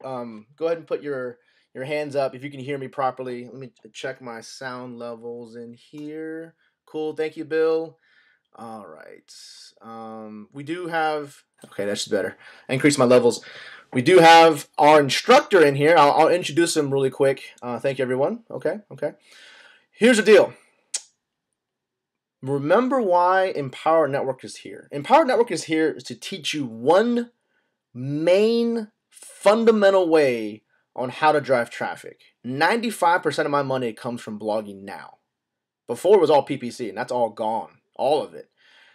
Go ahead and put your hands up if you can hear me properly. Let me check my sound levels in here. Cool, thank you, Bill. All right. We do have. Okay, that's better. I increased my levels. We do have our instructor in here. I'll introduce him really quick. Thank you, everyone. Okay, okay. Here's the deal. Remember why Empower Network is here. Empower Network is here to teach you one main fundamental way on how to drive traffic. 95% of my money comes from blogging now. Before it was all PPC, and that's all gone. All of it.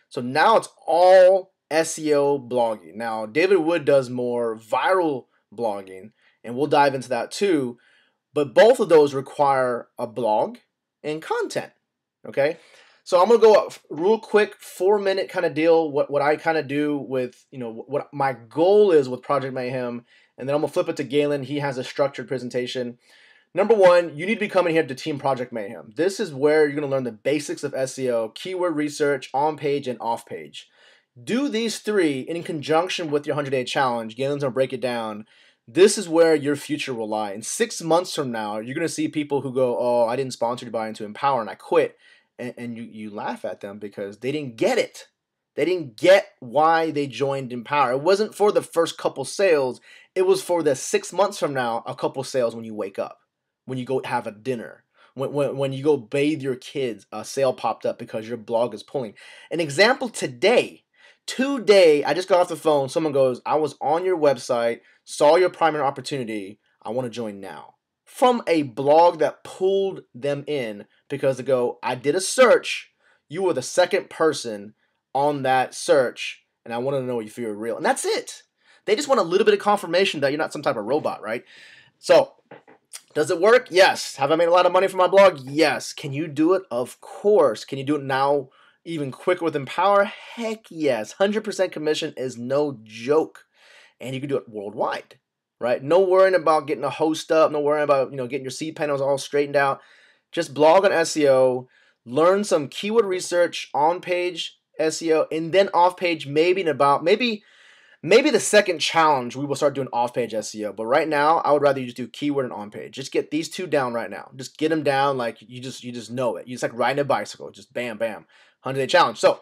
So now it's all SEO blogging. Now, David Wood does more viral blogging, and we'll dive into that too. But both of those require a blog and content. Okay? So I'm gonna go up real quick, 4-minute kind of deal. What I kind of do with, what my goal is with Project Mayhem, and then I'm gonna flip it to Galen. He has a structured presentation. Number one, you need to be coming here to Team Project Mayhem. This is where you're gonna learn the basics of SEO, keyword research, on page and off page. Do these three in conjunction with your 100-day challenge. Galen's gonna break it down. This is where your future will lie. In 6 months from now, you're gonna see people who go, "Oh, I didn't sponsor to buy into Empower and I quit." And you laugh at them because they didn't get it. They didn't get why they joined Empower. It wasn't for the first couple sales. It was for the 6 months from now, a couple sales when you wake up, when you go have a dinner, when you go bathe your kids, a sale popped up because your blog is pulling. An example today, I just got off the phone. Someone goes, "I was on your website, saw your primary opportunity. I want to join now." From a blog that pulled them in because they go, "I did a search. You were the second person on that search, and I wanted to know if you're real." And that's it. They just want a little bit of confirmation that you're not some type of robot, right? So, does it work? Yes. Have I made a lot of money from my blog? Yes. Can you do it? Of course. Can you do it now even quicker with Empower? Heck yes. 100% commission is no joke. And you can do it worldwide. Right? No worrying about getting a host up. No worrying about, getting your seed panels all straightened out. Just blog on SEO. Learn some keyword research, on-page SEO, and then off-page maybe the second challenge we will start doing off-page SEO. But right now, I would rather you just do keyword and on-page. Just get these two down right now. Just get them down like you just know it. It's like riding a bicycle. Just bam, bam. 100-day challenge. So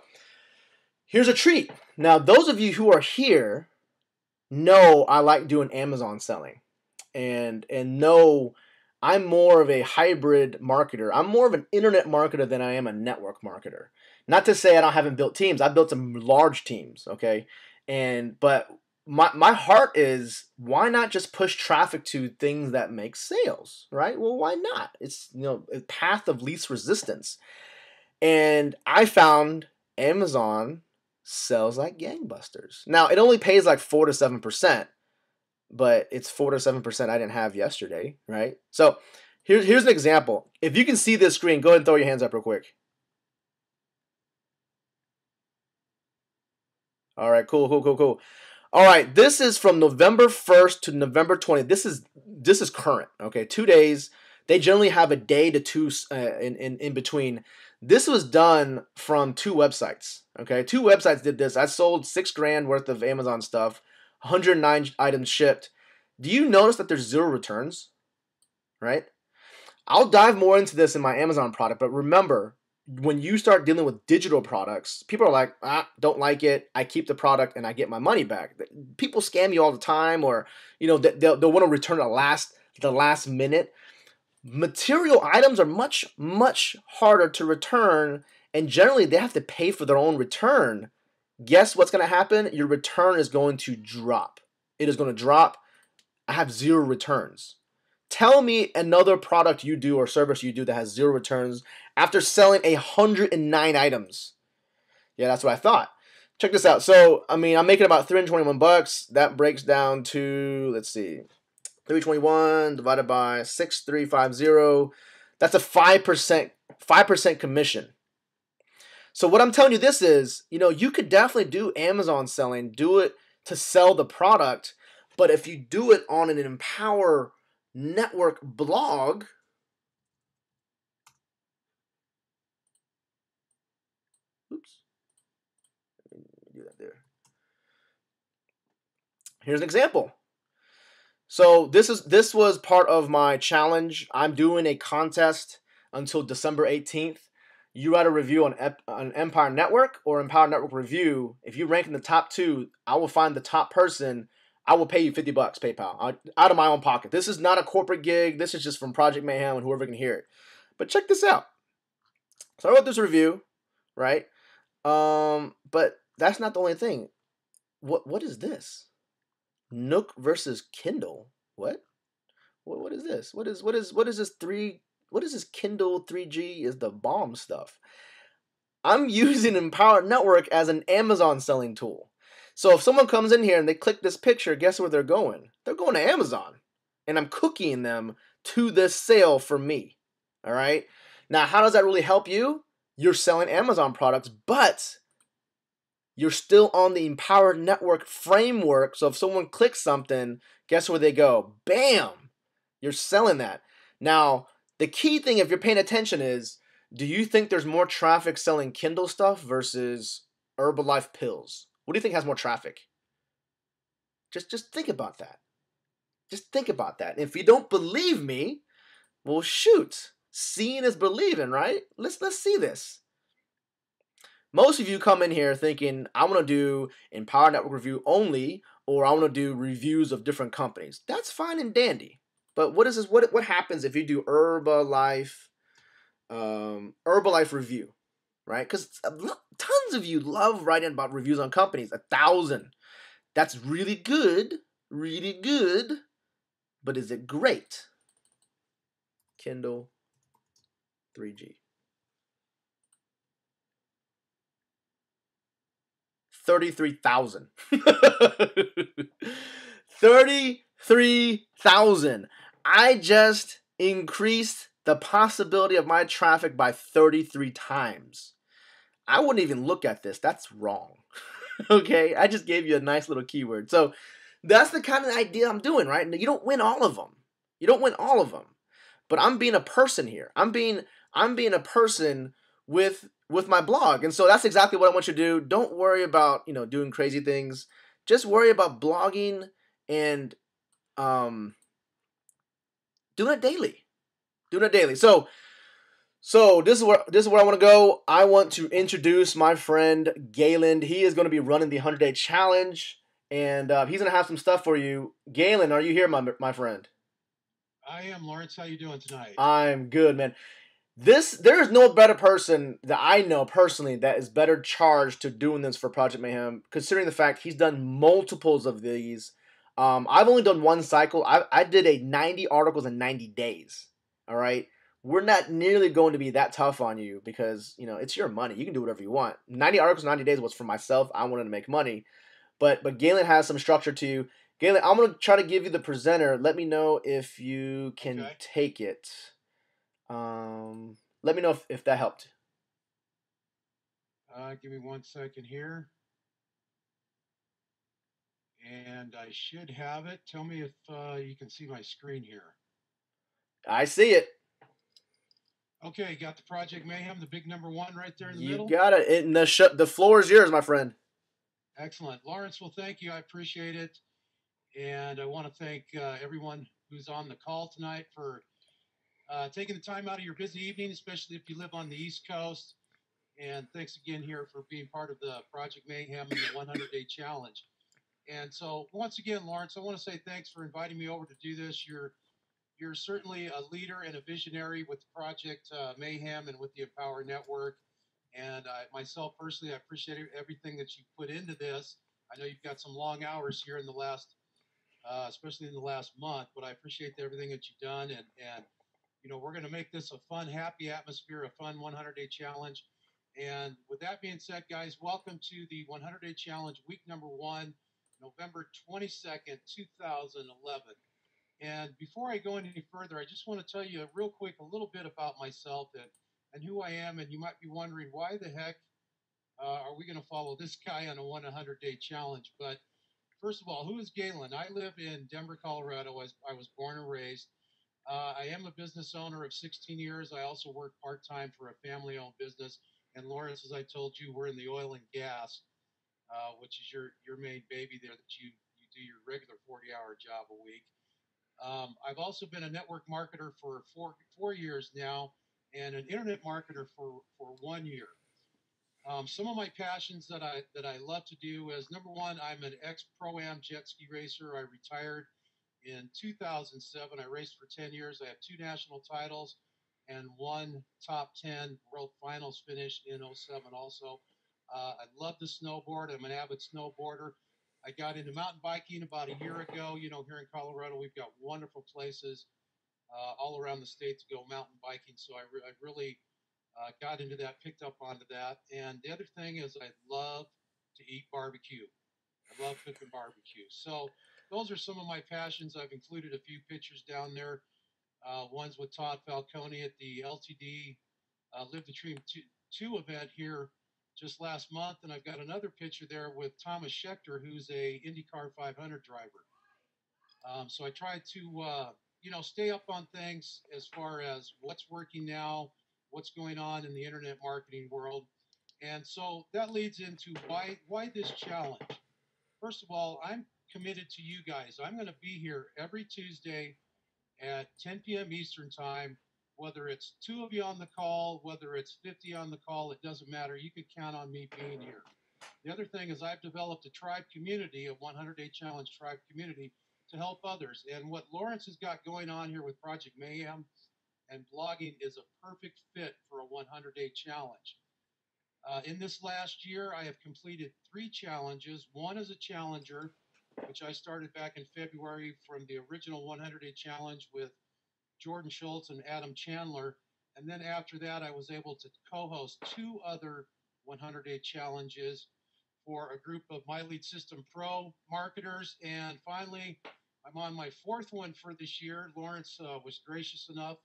here's a treat. Now, those of you who are here know I like doing Amazon selling, and know I'm more of a hybrid marketer. I'm more of an internet marketer than I am a network marketer. Not to say I haven't built teams. I've built some large teams, okay? But my heart is, why not just push traffic to things that make sales, right? Well, why not? It's, a path of least resistance. And I found Amazon sells like gangbusters. Now, it only pays like 4 to 7%, but it's 4 to 7% I didn't have yesterday, right? So here's an example. If you can see this screen, go ahead and throw your hands up real quick. All right, cool. All right, this is from November 1st to November 20th. This is current, okay? 2 days. They generally have a day to two in between. This was done from 2 websites, okay? 2 websites did this. I sold $6,000 worth of Amazon stuff, 109 items shipped. Do you notice that there's 0 returns, right? I'll dive more into this in my Amazon product, but remember, when you start dealing with digital products, people are like, don't like it. I keep the product and I get my money back. People scam you all the time, or they'll want to return the last minute. Material items are much, much harder to return, and generally they have to pay for their own return. Guess what's going to happen? Your return is going to drop. It is going to drop. I have 0 returns. Tell me another product you do or service you do that has 0 returns after selling 109 items. Yeah, that's what I thought. Check this out. So, I'm making about $321. That breaks down to, let's see, 321 divided by 6350. That's a 5% commission. So what I'm telling you this is, you could definitely do Amazon selling, do it to sell the product, but if you do it on an Empower Network blog, oops, let me do that there. Here's an example. So this was part of my challenge. I'm doing a contest until December 18th. You write a review on Empire Network or Empower Network Review. If you rank in the top two, I will find the top person. I will pay you $50 PayPal out of my own pocket. This is not a corporate gig. This is just from Project Mayhem and whoever can hear it. But check this out. So I wrote this review, right? But that's not the only thing. What is this? Nook versus Kindle. What? What is this? What is this three? What is this Kindle 3G is the bomb stuff? I'm using Empower Network as an Amazon selling tool. So if someone comes in here and they click this picture, guess where they're going? They're going to Amazon. And I'm cookieing them to this sale for me. All right? Now, how does that really help you? You're selling Amazon products, but you're still on the Empower Network framework. So if someone clicks something, guess where they go? Bam! You're selling that. Now, the key thing, if you're paying attention, is do you think there's more traffic selling Kindle stuff versus Herbalife pills? What do you think has more traffic? Just think about that. Just think about that. If you don't believe me, well, shoot. Seeing is believing, right? Let's see this. Most of you come in here thinking, I want to do Empower Network Review only, or I want to do reviews of different companies. That's fine and dandy. But what is this? What happens if you do Herbalife review, right? Because tons of you love writing about reviews on companies. 1,000. That's really good, really good. But is it great? Kindle 3G. 33,000. 33,000. I just increased the possibility of my traffic by 33 times. I wouldn't even look at this. That's wrong. Okay? I just gave you a nice little keyword. So that's the kind of idea I'm doing, right? You don't win all of them. You don't win all of them. But I'm being a person here. I'm being a person with my blog. And so that's exactly what I want you to do. Don't worry about, doing crazy things. Just worry about blogging and doing it daily. Doing it daily. So this is where I want to go. I want to introduce my friend Galen. He is going to be running the 100-day challenge, and he's going to have some stuff for you. Galen, are you here, my friend? I am, Lawrence. How you doing tonight? I'm good, man. There is no better person that I know personally that is better charged to doing this for Project Mayhem, considering the fact he's done multiples of these. I've only done one cycle. I did a 90 articles in 90 days. All right. We're not nearly going to be that tough on you because, it's your money. You can do whatever you want. 90 articles in 90 days was for myself. I wanted to make money. But Galen has some structure to you. Galen, I'm going to try to give you the presenter. Let me know if you can take it. Let me know if that helped. Give me 1 second here. And I should have it. Tell me if you can see my screen here. I see it. Okay, got the Project Mayhem, the big number one right there in the middle. You got it. And the floor is yours, my friend. Excellent. Lawrence, well, thank you. I appreciate it. And I want to thank everyone who's on the call tonight for taking the time out of your busy evening, especially if you live on the East Coast. And thanks again here for being part of the Project Mayhem and the 100-day challenge. And so once again, Lawrence, I want to say thanks for inviting me over to do this. You're certainly a leader and a visionary with Project Mayhem and with the Empower Network. And myself personally, I appreciate everything that you put into this. I know you've got some long hours here in the last, especially in the last month, but I appreciate everything that you've done. And we're going to make this a fun, happy atmosphere, a fun 100-day challenge. And with that being said, guys, welcome to the 100-day challenge, week number 1, November 22nd, 2011. And before I go any further, I just want to tell you real quick a little bit about myself and who I am. And you might be wondering, why the heck are we going to follow this guy on a 100-day challenge? But first of all, who is Galen? I live in Denver, Colorado. I was born and raised. I am a business owner of 16 years. I also work part-time for a family-owned business. And Lawrence, as I told you, we're in the oil and gas, which is your main baby there that you do your regular 40-hour job a week. I've also been a network marketer for four years now, and an internet marketer for 1 year. Some of my passions that I love to do is, number one, I'm an ex pro am jet ski racer. I retired in 2007. I raced for 10 years. I have two national titles and one top 10 world finals finish in '07 also. I love to snowboard. I'm an avid snowboarder. I got into mountain biking about a year ago. You know, here in Colorado, we've got wonderful places all around the state to go mountain biking. So I really got into that, picked up onto that. And the other thing is I love to eat barbecue. I love cooking barbecue. So those are some of my passions. I've included a few pictures down there. One's with Todd Falcone at the LTD Live the Dream 2 event here just last month. And I've got another picture there with Thomas Schechter, who's a IndyCar 500 driver. So I try to, stay up on things as far as what's working now, what's going on in the internet marketing world. And so that leads into why this challenge. First of all, I'm committed to you guys. I'm going to be here every Tuesday at 10 p.m. Eastern time, whether it's two of you on the call, whether it's 50 on the call, it doesn't matter. You can count on me being here. The other thing is I've developed a tribe community, a 100-day challenge tribe community to help others. And what Lawrence has got going on here with Project Mayhem and blogging is a perfect fit for a 100-day challenge. In this last year, I have completed 3 challenges. One is a challenger, which I started back in February from the original 100-day challenge with Jordan Schultz and Adam Chandler. And then after that, I was able to co-host 2 other 100-day challenges for a group of My Lead System Pro marketers. And finally, I'm on my 4th one for this year. Lawrence was gracious enough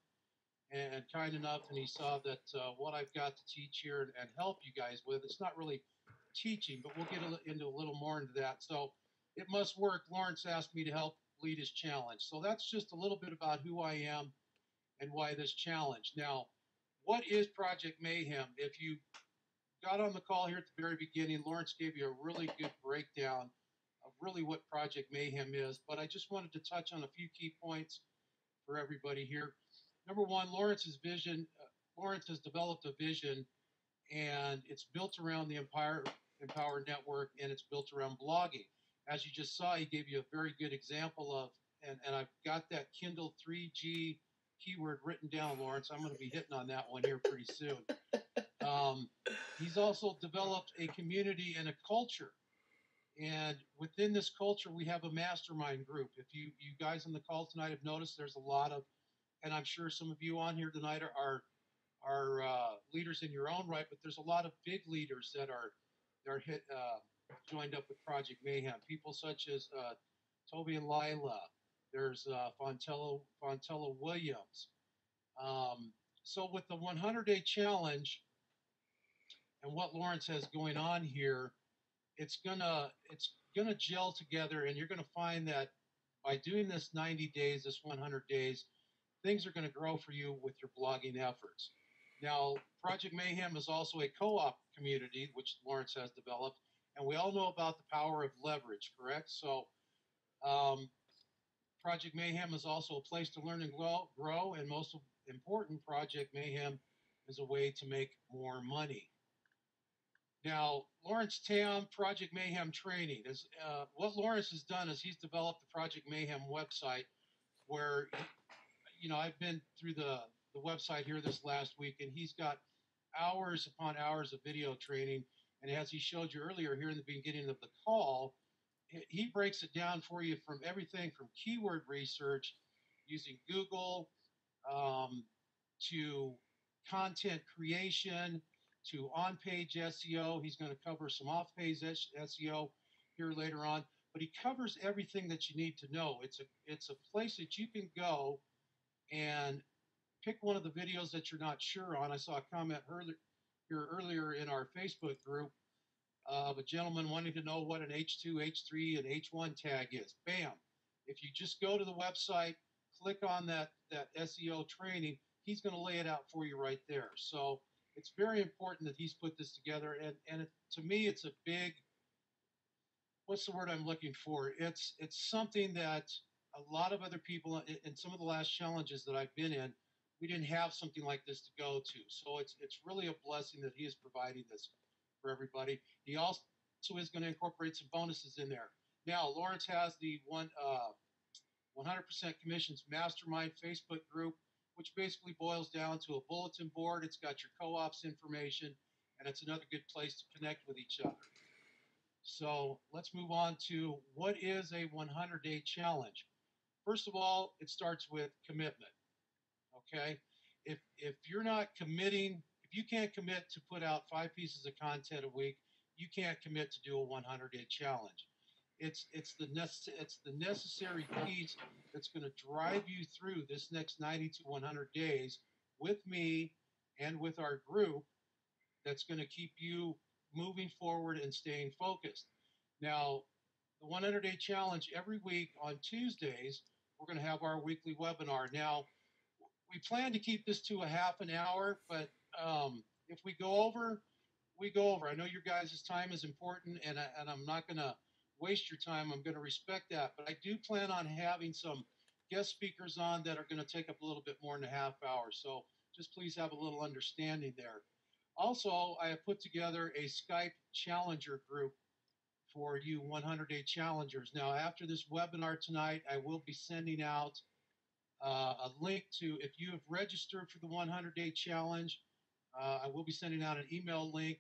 and kind enough, and he saw that what I've got to teach here and help you guys with, it's not really teaching, but we'll get into a little more into that. So it must work. Lawrence asked me to help lead his challenge. So that's just a little bit about who I am and why this challenge. Now, what is Project Mayhem? If you got on the call here at the very beginning, Lawrence gave you a really good breakdown of really what Project Mayhem is, but I just wanted to touch on a few key points for everybody here. Number one, Lawrence's vision. Lawrence has developed a vision, and it's built around the Empower Network, and it's built around blogging. As you just saw, he gave you a very good example of, and I've got that Kindle 3G keyword written down, Lawrence. I'm going to be hitting on that one here pretty soon. He's also developed a community and a culture. And within this culture, we have a mastermind group. If you guys on the call tonight have noticed, there's a lot of, and I'm sure some of you on here tonight are leaders in your own right, but there's a lot of big leaders that are joined up with Project Mayhem. People such as Toby and Lila. There's Fontella Williams. So with the 100-day challenge and what Lawrence has going on here, it's gonna gel together, and you're gonna find that by doing this 90 days, this 100 days, things are going to grow for you with your blogging efforts. Now, Project Mayhem is also a co-op community, which Lawrence has developed, and we all know about the power of leverage, correct? So Project Mayhem is also a place to learn and grow, and most important, Project Mayhem is a way to make more money. Now, Lawrence Tam, Project Mayhem training. Is what Lawrence has done is he's developed the Project Mayhem website where, I've been through the website here this last week, and he's got hours upon hours of video training. And as he showed you earlier here in the beginning of the call, he breaks it down for you from everything from keyword research using Google to content creation to on-page SEO. He's going to cover some off-page SEO here later on, but he covers everything that you need to know. It's a place that you can go and pick one of the videos that you're not sure on. I saw a comment earlier in our Facebook group of a gentleman wanting to know what an H2, H3, and H1 tag is. Bam. If you just go to the website, click on that SEO training, he's going to lay it out for you right there. So it's very important that he's put this together. And to me, it's a big, what's the word I'm looking for? It's something that a lot of other people in some of the last challenges that I've been in, we didn't have something like this to go to. So it's really a blessing that he is providing this for everybody. He also is going to incorporate some bonuses in there. Now, Lawrence has the 100% Commissions Mastermind Facebook group, which basically boils down to a bulletin board. It's got your co-op's information, and it's another good place to connect with each other. So let's move on to what is a 100-day challenge. First of all, it starts with commitment. Okay, if you're not committing, if you can't commit to put out 5 pieces of content a week, you can't commit to do a 100-day challenge. It's the necessary piece that's going to drive you through this next 90 to 100 days with me and with our group. That's going to keep you moving forward and staying focused. Now, the 100-day challenge every week on Tuesdays, we're going to have our weekly webinar. Now, we plan to keep this to a half an hour, but if we go over, we go over. I know your guys' time is important, and I'm not going to waste your time. I'm going to respect that. But I do plan on having some guest speakers on that are going to take up a little bit more than a half hour. So just please have a little understanding there. Also, I have put together a Skype Challenger group for you 100-day challengers. Now, after this webinar tonight, I will be sending out a link to, if you have registered for the 100-day challenge, I will be sending out an email link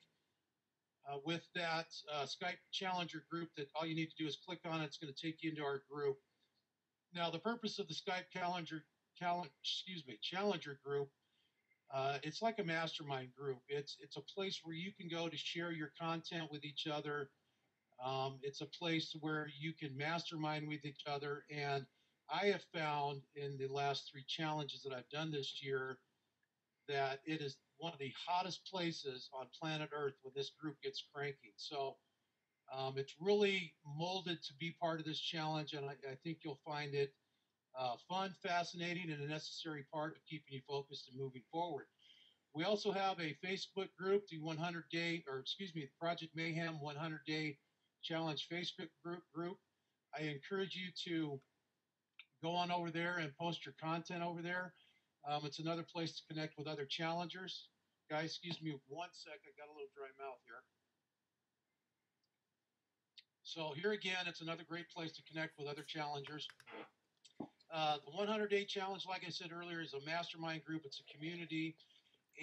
with that Skype Challenger group that all you need to do is click on it. It's going to take you into our group. Now, the purpose of the Skype Challenger group, it's like a mastermind group. It's a place where you can go to share your content with each other. It's a place where you can mastermind with each other. And I have found in the last 3 challenges that I've done this year that it is one of the hottest places on planet Earth when this group gets cranking. So it's really molded to be part of this challenge, and I think you'll find it fun, fascinating, and a necessary part of keeping you focused and moving forward. We also have a Facebook group, the Project Mayhem 100-Day Challenge Facebook group. I encourage you to go on over there and post your content over there. It's another place to connect with other challengers. Guys, excuse me 1 sec. I got a little dry mouth here. So here again, it's another great place to connect with other challengers. The 100-Day Challenge, like I said earlier, is a mastermind group. It's a community.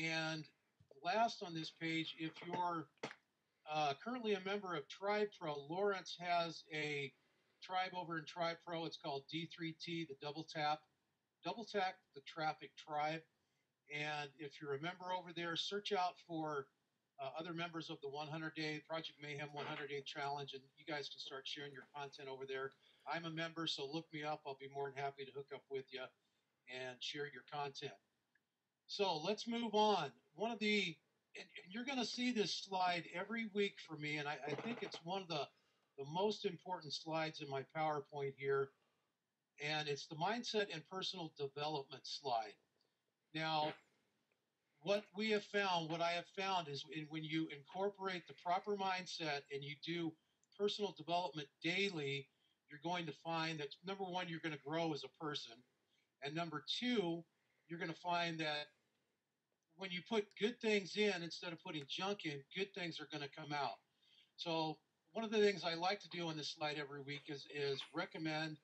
And last on this page, if you're currently a member of Tribe Pro, Lawrence has a tribe over in Tribe Pro. It's called D3T, the Double Tap the Traffic Tribe. And if you're a member over there, search out for other members of the 100-Day Project Mayhem 100-Day Challenge, and you guys can start sharing your content over there. I'm a member, so look me up. I'll be more than happy to hook up with you and share your content. So let's move on. And you're going to see this slide every week for me, and I think it's one of the most important slides in my PowerPoint here, and it's the Mindset and Personal Development slide. Now, what I have found is when you incorporate the proper mindset and you do personal development daily, you're going to find that, number one, you're going to grow as a person. And number two, you're going to find that when you put good things in instead of putting junk in, good things are going to come out. So one of the things I like to do on this slide every week is recommend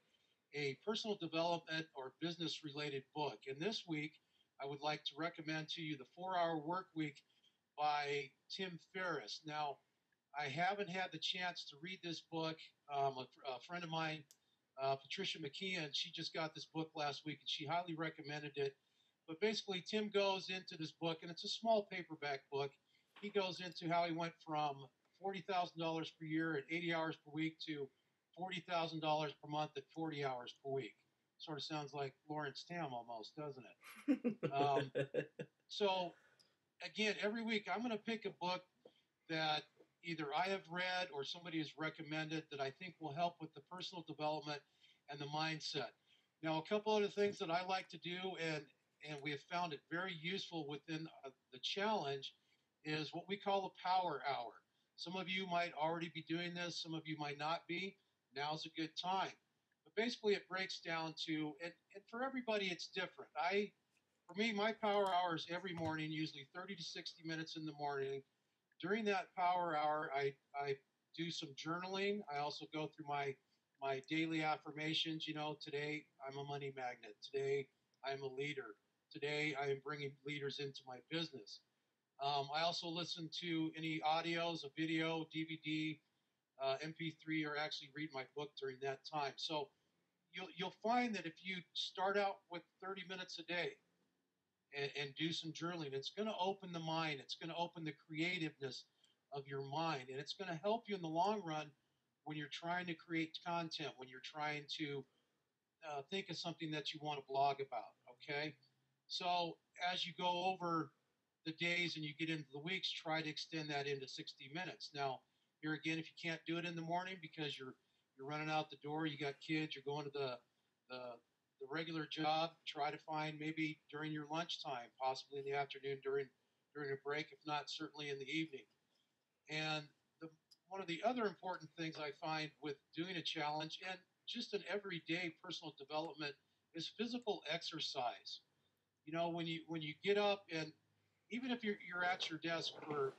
a personal development or business-related book. And this week, I would like to recommend to you The 4-Hour Work Week by Tim Ferriss. Now, I haven't had the chance to read this book. A friend of mine, Patricia McKeon, she just got this book last week, and she highly recommended it. But basically, Tim goes into this book, and it's a small paperback book. He goes into how he went from $40,000 per year at 80 hours per week to $40,000 per month at 40 hours per week. Sort of sounds like Lawrence Tam almost, doesn't it? So, again, every week I'm going to pick a book that either I have read or somebody has recommended that I think will help with the personal development and the mindset. Now, a couple other things that I like to do, and we have found it very useful within the challenge, is what we call a power hour. Some of you might already be doing this. Some of you might not be. Now's a good time. But basically it breaks down to, and for everybody it's different. For me, my power hour is every morning, usually 30 to 60 minutes in the morning. During that power hour, I do some journaling. I also go through my daily affirmations. You know, today I'm a money magnet. Today I'm a leader. Today I am bringing leaders into my business. I also listen to any audios, a video, DVD, MP3, or actually read my book during that time. So you'll find that if you start out with 30 minutes a day and do some journaling, it's going to open the mind. It's going to open the creativeness of your mind, and it's going to help you in the long run when you're trying to create content, when you're trying to think of something that you want to blog about. Okay, so as you go over the days and you get into the weeks, try to extend that into 60 minutes. Now, here again, if you can't do it in the morning because you're running out the door, you got kids, you're going to the the regular job, try to find maybe during your lunchtime, possibly in the afternoon during a break, if not certainly in the evening. And the, one of the other important things I find with doing a challenge and just an everyday personal development is physical exercise. You know, when you get up, and even if you're at your desk for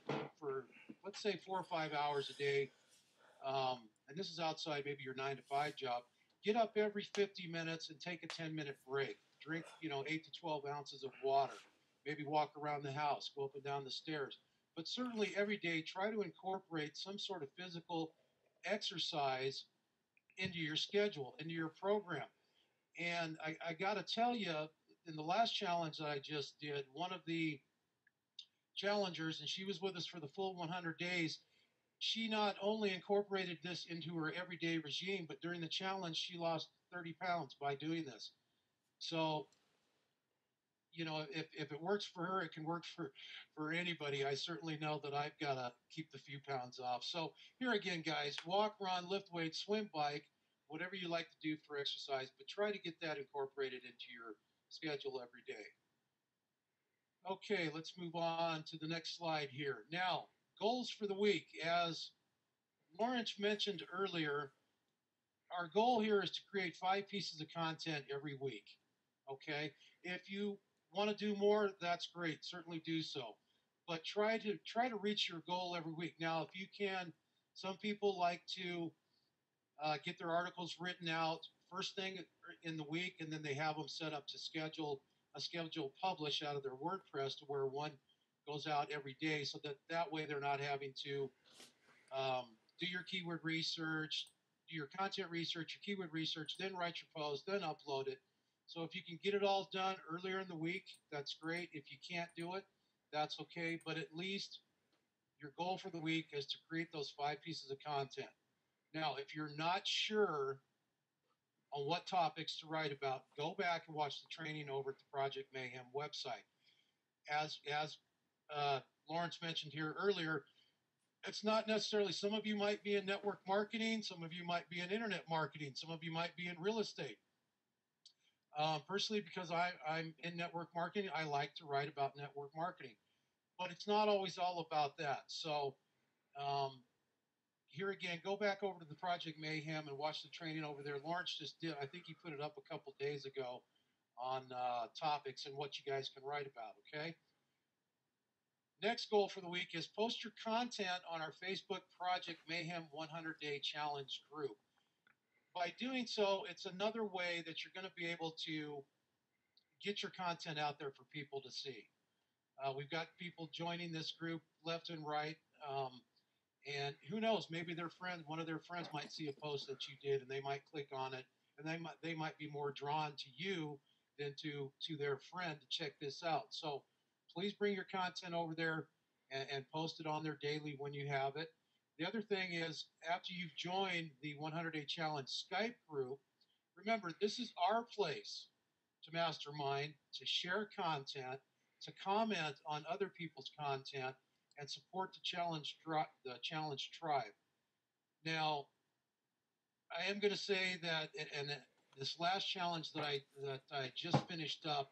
let's say 4 or 5 hours a day, and this is outside maybe your 9 to 5 job, get up every 50 minutes and take a 10-minute break. Drink, 8 to 12 ounces of water. Maybe walk around the house, go up and down the stairs. But certainly every day, try to incorporate some sort of physical exercise into your schedule, into your program. And I got to tell you, in the last challenge that I just did, one of the challengers, and she was with us for the full 100 days, she not only incorporated this into her everyday regime, but during the challenge, she lost 30 pounds by doing this. So, if it works for her, it can work for anybody. I certainly know that I've got to keep the few pounds off. So, here again, guys, walk, run, lift weights, swim, bike, whatever you like to do for exercise, but try to get that incorporated into your schedule every day. Okay, let's move on to the next slide here. Now, goals for the week. As Lawrence mentioned earlier, our goal here is to create 5 pieces of content every week. Okay, if you want to do more, that's great. Certainly do so, but try to reach your goal every week. Now, if you can, some people like to get their articles written out first thing in the week, and then they have them set up to schedule publish out of their WordPress to where one goes out every day, so that way they're not having to do your keyword research, do your content research, your keyword research, then write your post, then upload it. So if you can get it all done earlier in the week, that's great. If you can't do it, that's okay. But at least your goal for the week is to create those 5 pieces of content. Now, if you're not sure on what topics to write about, go back and watch the training over at the Project Mayhem website. As Lawrence mentioned here earlier, it's not necessarily, some of you might be in network marketing, some of you might be in internet marketing, some of you might be in real estate. Personally, because I'm in network marketing, I like to write about network marketing, but it's not always all about that. So here again, go back over to the Project Mayhem and watch the training over there. Lawrence just did, I think he put it up a couple days ago on topics and what you guys can write about, okay? Next goal for the week is post your content on our Facebook Project Mayhem 100-Day Challenge group. By doing so, it's another way that you're going to be able to get your content out there for people to see. We've got people joining this group left and right, and who knows, maybe their friend, one of their friends might see a post that you did, and they might click on it, and they might be more drawn to you than to their friend to check this out. So please bring your content over there and post it on there daily when you have it. The other thing is, after you've joined the 100-Day Challenge Skype group, remember, this is our place to mastermind, to share content, to comment on other people's content, and support the challenge tribe. Now, I am going to say that, and this last challenge that I just finished up,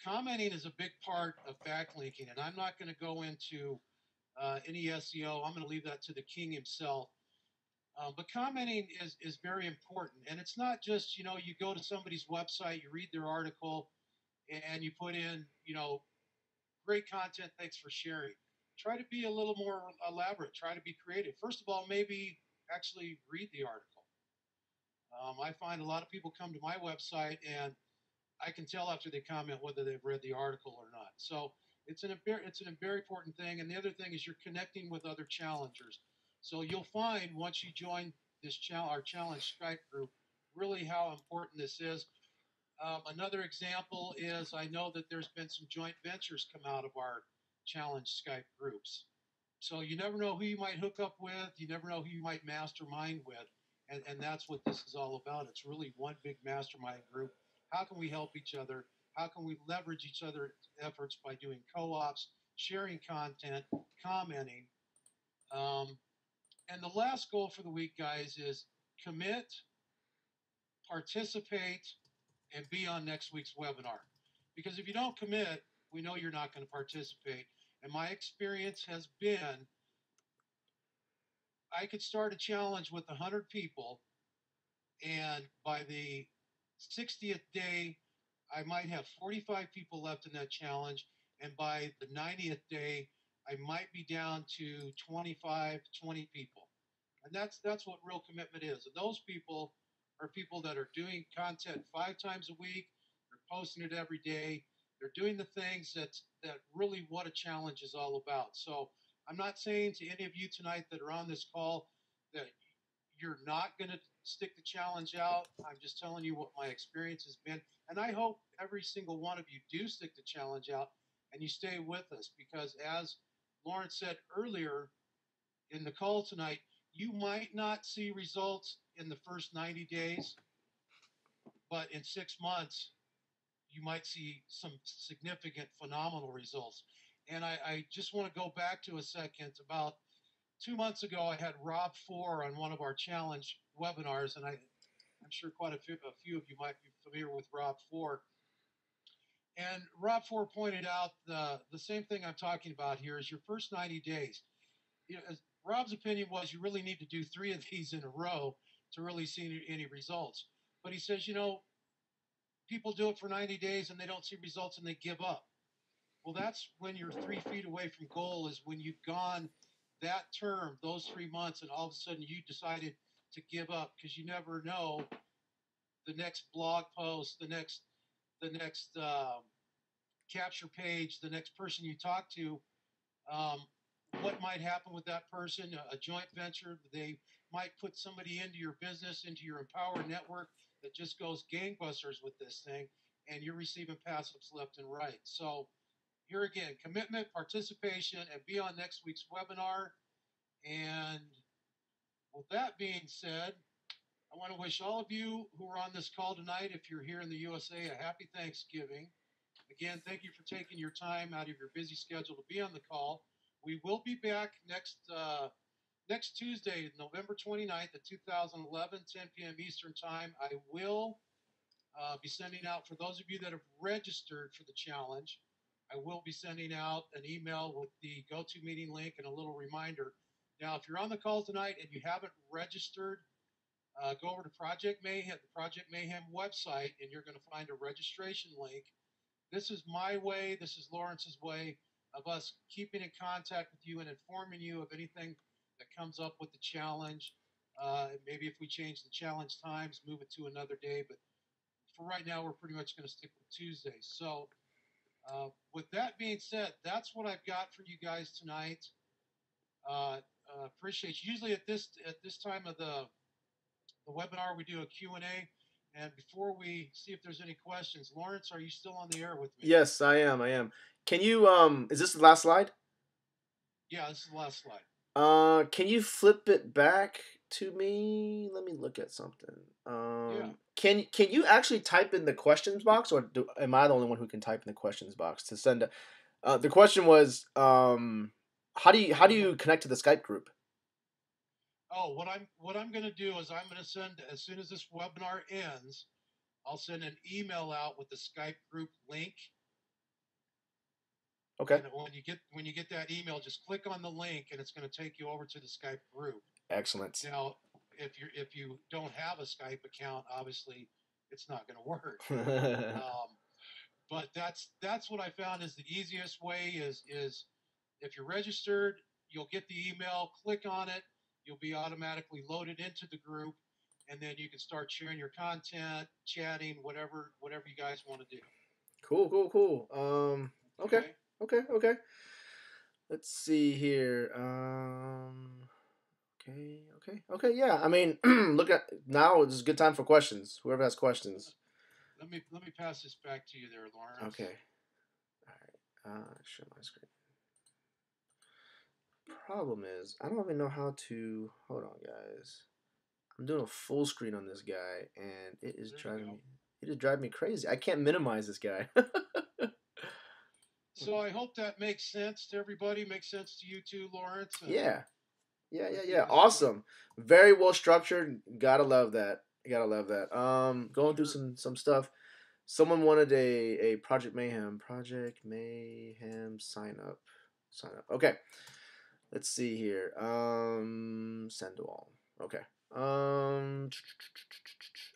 commenting is a big part of backlinking, and I'm not going to go into any SEO. I'm going to leave that to the king himself. But commenting is very important. And it's not just, you go to somebody's website, you read their article, and you put in, great content, thanks for sharing. Try to be a little more elaborate, try to be creative. First of all, maybe actually read the article. I find a lot of people come to my website and I can tell after they comment whether they've read the article or not. So it's a very important thing. And the other thing is you're connecting with other challengers. So you'll find once you join our challenge Skype group, really how important this is. Another example is I know that there's been some joint ventures come out of our challenge Skype groups. So you never know who you might hook up with. You never know who you might mastermind with. And that's what this is all about. It's really one big mastermind group. How can we help each other? How can we leverage each other's efforts by doing co-ops, sharing content, commenting? Um, and the last goal for the week, guys, is commit, participate, and be on next week's webinar. Because if you don't commit, we know you're not going to participate. And my experience has been I could start a challenge with 100 people, and by the 60th day, I might have 45 people left in that challenge. And by the 90th day, I might be down to 25, 20 people. And that's what real commitment is. And those people are people that are doing content 5 times a week. They're posting it every day. They're doing the things that really what a challenge is all about. So I'm not saying to any of you tonight that are on this call that you're not going to stick the challenge out. I'm just telling you what my experience has been. And I hope every single one of you do stick the challenge out and you stay with us because as Lawrence said earlier in the call tonight, you might not see results in the first 90 days, but in 6 months, you might see some significant, phenomenal results. And I just want to go back to a second. About 2 months ago, I had Rob Four on one of our challenge webinars, and I'm sure quite a few of you might be familiar with Rob Four. And Rob Four pointed out the same thing I'm talking about here is your first 90 days. Rob's opinion was you really need to do 3 of these in a row to really see any results. But he says, people do it for 90 days and they don't see results and they give up. Well, that's when you're 3 feet away from goal is when you've gone that term, those 3 months, and all of a sudden you decided to give up because you never know the next blog post, the next capture page, the next person you talk to, um, what might happen with that person, a joint venture. They might put somebody into your business, into your Empower network that just goes gangbusters with this thing, and you're receiving passives left and right. So here again, commitment, participation, and be on next week's webinar. And with that being said, I want to wish all of you who are on this call tonight, if you're here in the USA, a happy Thanksgiving. Again, thank you for taking your time out of your busy schedule to be on the call. We will be back next Tuesday, November 29th at 2011, 10 p.m. Eastern Time. I will be sending out, for those of you that have registered for the challenge, I will be sending out an email with the GoToMeeting link and a little reminder. Now, if you're on the call tonight and you haven't registered, go over to Project Mayhem, the Project Mayhem website, and you're going to find a registration link. This is my way, this is Lawrence's way of us keeping in contact with you and informing you of anything that comes up with the challenge. Maybe if we change the challenge times, move it to another day. But for right now, we're pretty much going to stick with Tuesdays. So with that being said, that's what I've got for you guys tonight. Appreciate you. Usually at this time of the webinar, we do a Q&A. And before we see if there's any questions, Lawrence, are you still on the air with me? Yes, I am. Can you is this the last slide? Yeah, this is the last slide. Can you flip it back to me? Let me look at something. Yeah. Can you actually type in the questions box, or am I the only one who can type in the questions box to send a? The question was, how do you connect to the Skype group? Oh, what I'm going to do is I'm going to send, as soon as this webinar ends, I'll send an email out with the Skype group link. Okay. And when you get that email, just click on the link, and it's going to take you over to the Skype group. Excellent. Now, if you don't have a Skype account, obviously it's not going to work. Um, but that's what I found is the easiest way is if you're registered, you'll get the email, click on it, you'll be automatically loaded into the group, and then you can start sharing your content, chatting, whatever you guys want to do. Cool, cool, cool. Okay, Okay. okay, okay. Let's see here. Okay, okay, okay. Yeah, I mean, look at now. It's a good time for questions. Whoever has questions. Let me pass this back to you there, Lawrence. Okay. All right. Share my screen. Problem is, I don't even know how to. Hold on, guys. I'm doing a full screen on this guy, and it is There you driving go. me. It is driving me crazy. I can't minimize this guy. So I hope that makes sense to everybody. Makes sense to you too, Lawrence. And Yeah, yeah, I yeah, think yeah. this is going. Awesome. Very well structured. Gotta love that. Gotta love that. Going through Sure. some stuff. Someone wanted a Project Mayhem sign up. Okay, let's see here. Send to all. Okay. Um,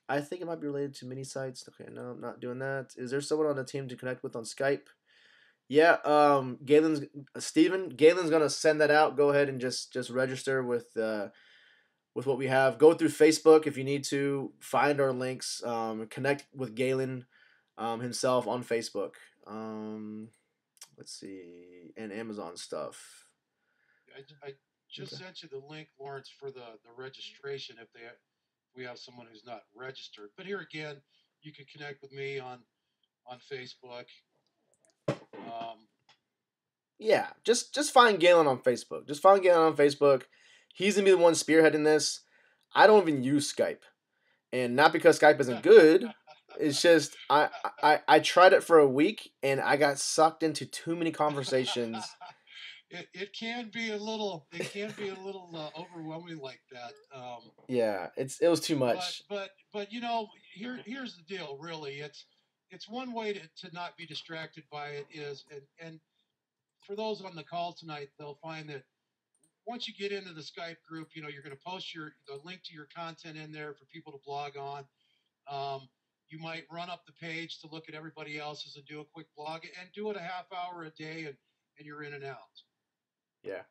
I think it might be related to mini sites. Okay, no, I'm not doing that. Is there someone on the team to connect with on Skype? Yeah, Galen's gonna send that out. Go ahead and just register with what we have. Go through Facebook if you need to. Find our links. Connect with Galen, himself on Facebook. Um, let's see, and Amazon stuff. I just Okay. sent you the link, Lawrence, for the registration if we have someone who's not registered. But here again, you can connect with me on Facebook. Um, Yeah, just find Galen on Facebook. Just find Galen on Facebook. He's gonna be the one spearheading this. I don't even use Skype, and not because Skype isn't good. It's just I tried it for a week and I got sucked into too many conversations. it can be a little overwhelming like that. Yeah, it was too But much. but but here's the deal. Really, it's one way to not be distracted by it is and for those on the call tonight, they'll find that once you get into the Skype group, you're going to post the link to your content in there for people to blog on. You might run up the page to look at everybody else's and do a quick blog and do it a half hour a day, and you're in and out. Yeah.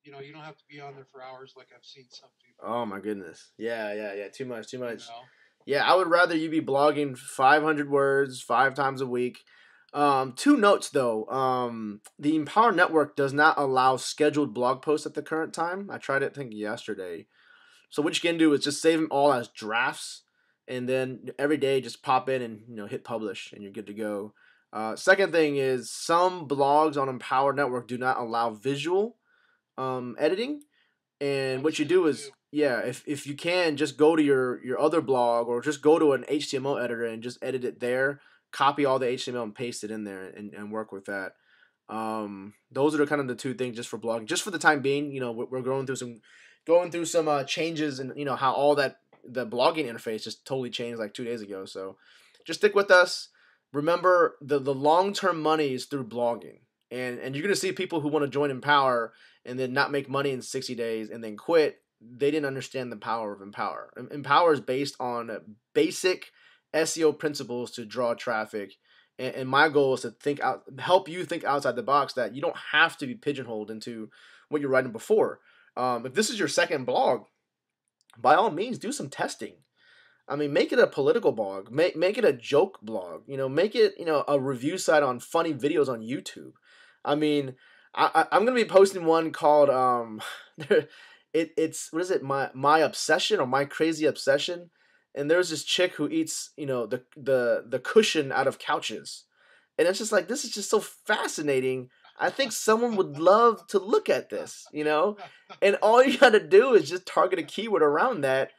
You don't have to be on there for hours like I've seen some people Oh do. my goodness. Yeah, yeah, yeah. Too much, too You much. know, Yeah, I would rather you be blogging 500 words 5 times a week. Two notes though. The Empower Network does not allow scheduled blog posts at the current time. I tried it, I think, yesterday. So what you can do is just save them all as drafts, and then every day just pop in and hit publish, and you're good to go. Second thing is some blogs on Empower Network do not allow visual editing. And I've what you seen it do is, too. yeah, if you can, just go to your other blog or just go to an HTML editor and just edit it there. Copy all the HTML and paste it in there and work with that. Those are the kind of the two things just for blogging. Just for the time being, we're going through some changes and how all that the blogging interface just totally changed like 2 days ago. So just stick with us. Remember the long term money is through blogging, and you're gonna see people who want to join Empower and then not make money in 60 days and then quit. They didn't understand the power of Empower. Empower is based on basic SEO principles to draw traffic. And my goal is to help you think outside the box, that you don't have to be pigeonholed into what you're writing before. If this is your second blog, by all means, do some testing. I mean, make it a political blog. Make it a joke blog. Make it a review site on funny videos on YouTube. I mean, I'm gonna be posting one called it's what is it, my obsession or my crazy obsession, and there's this chick who eats the cushion out of couches, and it's just like, this is just so fascinating. I think someone would love to look at this, and all you gotta do is just target a keyword around that.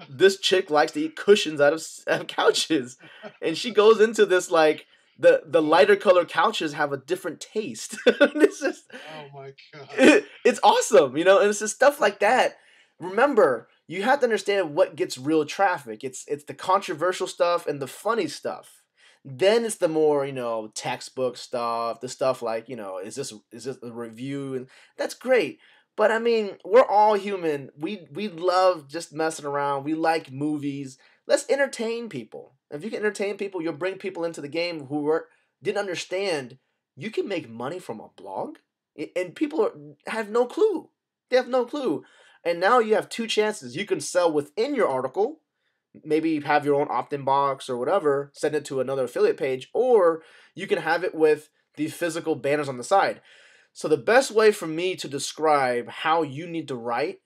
This chick likes to eat cushions out of couches, and she goes into this like the lighter oh, color couches have a different taste. It's just oh my God. it's awesome, and it's just stuff like that. Remember, you have to understand what gets real traffic. It's the controversial stuff and the funny stuff. Then it's the more textbook stuff, the stuff like is this a review, and that's great. But I mean, we're all human. We love just messing around. We like movies. Let's entertain people. If you can entertain people, you'll bring people into the game who didn't understand you can make money from a blog, and people have no clue. They have no clue. And now you have two chances. You can sell within your article, maybe have your own opt-in box or whatever, send it to another affiliate page, or you can have it with the physical banners on the side. So the best way for me to describe how you need to write,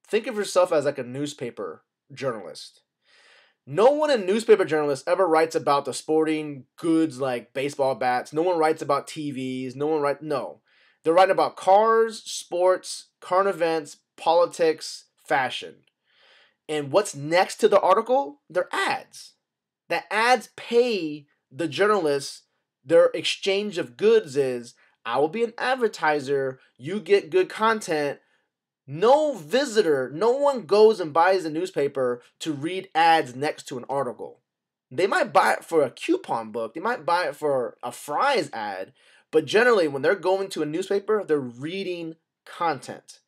think of yourself as like a newspaper journalist. No one in newspaper journalists ever writes about the sporting goods like baseball bats. No one writes about TVs. No. They're writing about cars, sports, current events, politics, fashion. And what's next to the article? They're ads. The ads pay the journalists. Their exchange of goods is, I will be an advertiser, you get good content. No visitor, no one goes and buys a newspaper to read ads next to an article. They might buy it for a coupon book, they might buy it for a fries ad, but generally when they're going to a newspaper, they're reading content.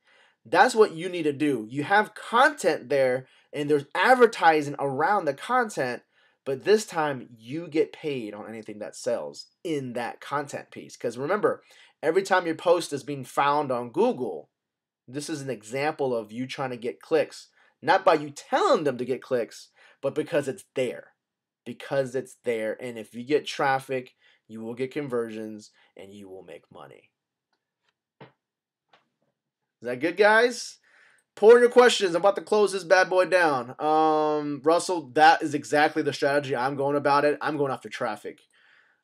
That's what you need to do. You have content there and there's advertising around the content, but this time you get paid on anything that sells in that content piece. Because remember, every time your post is being found on Google, this is an example of you trying to get clicks. Not by you telling them to get clicks, but because it's there. Because it's there. And if you get traffic, you will get conversions and you will make money. Is that good, guys? Pour your questions. I'm about to close this bad boy down. Russell, that is exactly the strategy I'm going about it. I'm going after traffic.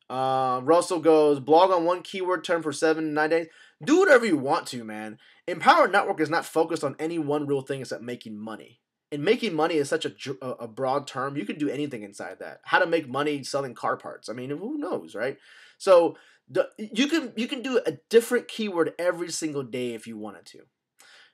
Russell goes, blog on one keyword term for 7 to 9 days. Do whatever you want to, man. Empower Network is not focused on any one real thing except making money. And making money is such a broad term. You can do anything inside that. How to make money selling car parts. I mean, who knows, right? So you can do a different keyword every single day if you wanted to.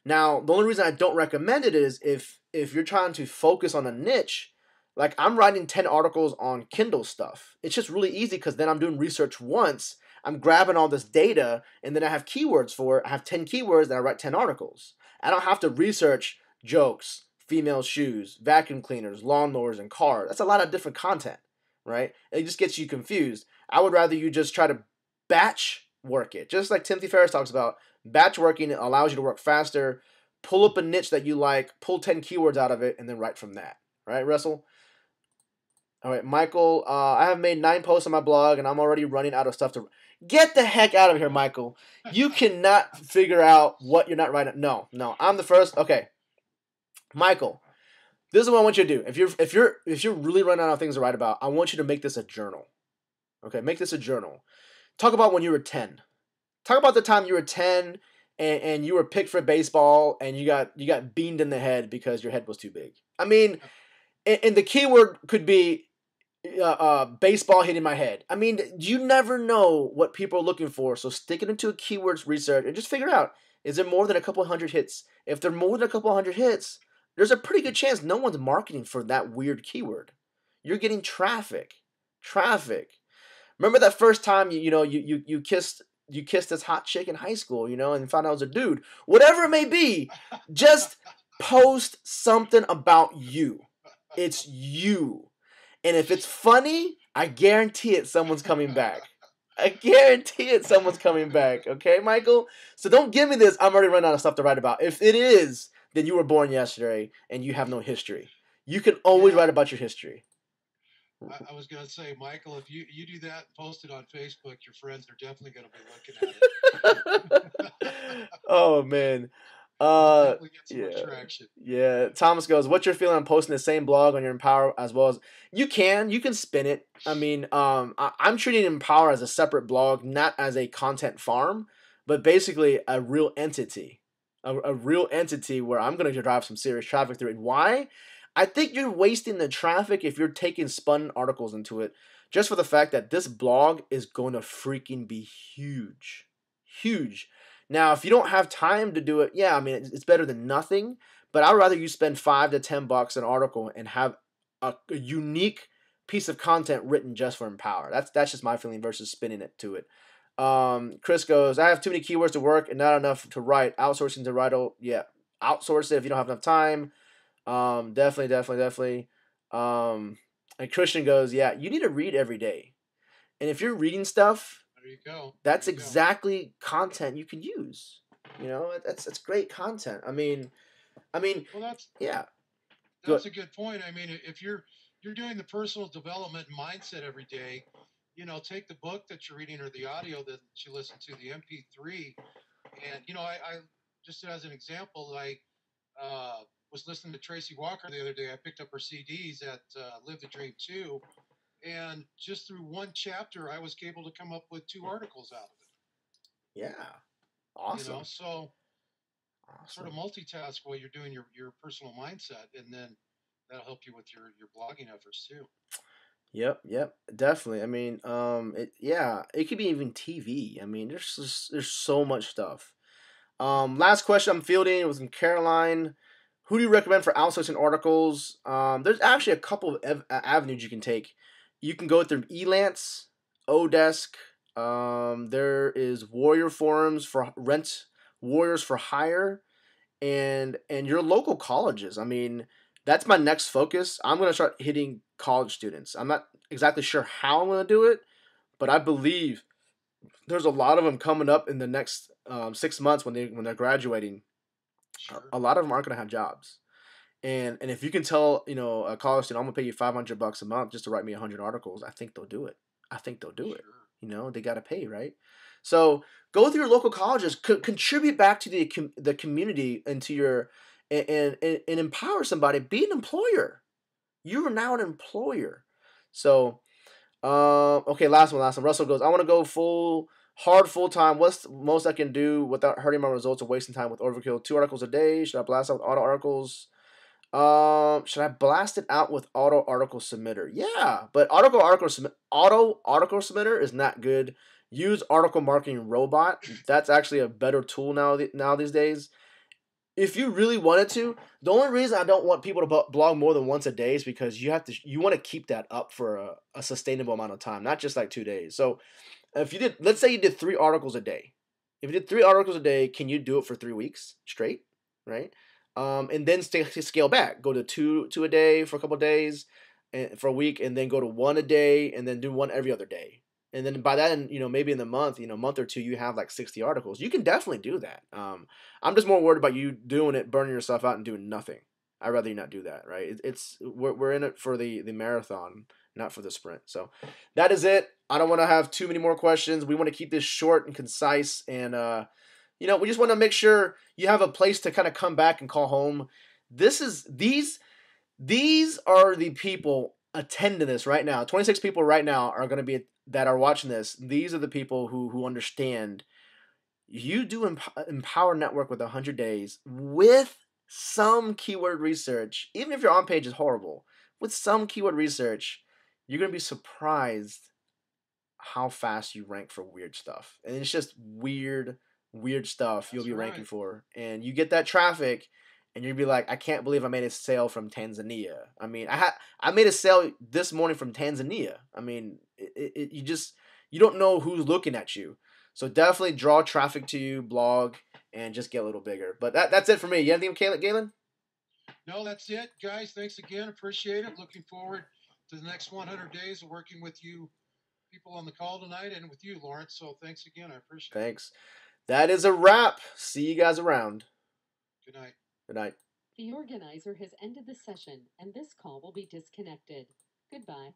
Now, the only reason I don't recommend it is if you're trying to focus on a niche, like I'm writing 10 articles on Kindle stuff. It's just really easy because then I'm doing research once. I'm grabbing all this data and then I have keywords for it. I have 10 keywords and I write 10 articles. I don't have to research jokes, female shoes, vacuum cleaners, lawnmowers, and cars. That's a lot of different content, right? It just gets you confused. I would rather you just try to batch work it. Just like Timothy Ferriss talks about, batch working allows you to work faster, pull up a niche that you like, pull 10 keywords out of it, and then write from that. Right, Russell? All right, Michael, I have made 9 posts on my blog, and I'm already running out of stuff to... Get the heck out of here, Michael. You cannot figure out what you're not writing. No, I'm the first. Okay, Michael, this is what I want you to do. If you're really running out of things to write about, I want you to make this a journal. Okay, make this a journal. Talk about when you were 10. Talk about the time you were 10 and you were picked for baseball and you got beamed in the head because your head was too big. I mean, and the keyword could be baseball hitting my head. I mean, you never know what people are looking for, so stick it into a keywords research and just figure out, is there more than a couple hundred hits? If there are more than a couple hundred hits, there's a pretty good chance no one's marketing for that weird keyword. You're getting traffic. Remember that first time you kissed this hot chick in high school, and found out it was a dude. Whatever it may be, just post something about you. It's you. And if it's funny, I guarantee it someone's coming back. Okay, Michael? So don't give me this, I'm already running out of stuff to write about. If it is, then you were born yesterday and you have no history. You can always write about your history. I was going to say, Michael, if you do that and post it on Facebook, your friends are definitely going to be looking at it. Oh, man. Definitely get some attraction. Yeah. Thomas goes, what's your feeling on posting the same blog on your Empower as well as... You can spin it. I mean, I'm treating Empower as a separate blog, not as a content farm, but basically a real entity. A real entity where I'm going to drive some serious traffic through it. Why? I think you're wasting the traffic if you're taking spun articles into it, just for the fact that this blog is going to freaking be huge. Huge. Now, if you don't have time to do it, yeah, I mean, it's better than nothing, but I'd rather you spend $5 to $10 an article and have a unique piece of content written just for Empower. That's just my feeling versus spinning it to it. Chris goes, I have too many keywords to work and not enough to write. Outsourcing to write. Yeah, outsource it if you don't have enough time. Definitely. And Christian goes, yeah, you need to read every day. And if you're reading stuff, There you go. that's There you go. exactly content you can use. That's great content. Well, yeah. that's a good point. I mean, if you're doing the personal development mindset every day, take the book that you're reading or the audio that you listen to, the MP3, and I just as an example, I was listening to Tracy Walker the other day. I picked up her CDs at Live the Dream 2, and just through one chapter, I was able to come up with 2 articles out of it. Yeah. Awesome. So sort of multitask while you're doing your personal mindset, and then that'll help you with your blogging efforts too. Yep, definitely. It could be even TV. There's so much stuff. Last question I'm fielding was from Caroline. Who do you recommend for outsourcing articles? There's actually a couple of avenues you can take. You can go through Elance, Odesk. There is Warrior Forums for rent, Warriors for hire, and your local colleges. That's my next focus. I'm gonna start hitting college students. I'm not exactly sure how I'm gonna do it, but I believe there's a lot of them coming up in the next 6 months when they're graduating. Sure. A lot of them aren't gonna have jobs, and if you can tell a college student, I'm gonna pay you $500 a month just to write me 100 articles, I think they'll do it. They gotta pay, right? So go through your local colleges, contribute back to the community and to your and empower somebody. Be an employer. You are now an employer. So okay, last one. Russell goes, I want to go full time. What's the most I can do without hurting my results or wasting time with overkill? 2 articles a day. Should I blast out with auto articles? Should I blast it out with auto article submitter? Yeah, but auto article submitter is not good. Use article marketing robot. That's actually a better tool now these days. If you really wanted to, the only reason I don't want people to blog more than once a day is because you want to keep that up for a sustainable amount of time, not just like 2 days. So if you did, let's say you did 3 articles a day. If you did 3 articles a day, can you do it for 3 weeks straight? Right? And then scale back. Go to two a day for a couple of days, and for a week, and then go to 1 a day, and then do 1 every other day. And then by that, maybe in the month or two, you have like 60 articles. You can definitely do that. I'm just more worried about you doing it, burning yourself out, and doing nothing. I'd rather you not do that, right? We're in it for the marathon, not for the sprint. So that is it. I don't want to have too many more questions. We want to keep this short and concise, and we just want to make sure you have a place to kind of come back and call home. These are the people attending this right now. 26 people right now are going to be that are watching this. These are the people who understand. You do Empower Network with 100 days with some keyword research. Even if your on page is horrible, with some keyword research, you're going to be surprised how fast you rank for weird stuff. And it's just weird stuff you'll be ranking for. And you get that traffic, and you'll be like, I can't believe I made a sale from Tanzania. I made a sale this morning from Tanzania. You don't know who's looking at you. So definitely draw traffic to you, blog, and just get a little bigger. But that's it for me. You have anything, Galen? No, that's it, guys. Thanks again. Appreciate it. Looking forward to the next 100 days of working with you people on the call tonight and with you, Lawrence. So thanks again. I appreciate it. Thanks. That is a wrap. See you guys around. Good night. Good night. The organizer has ended the session, and this call will be disconnected. Goodbye.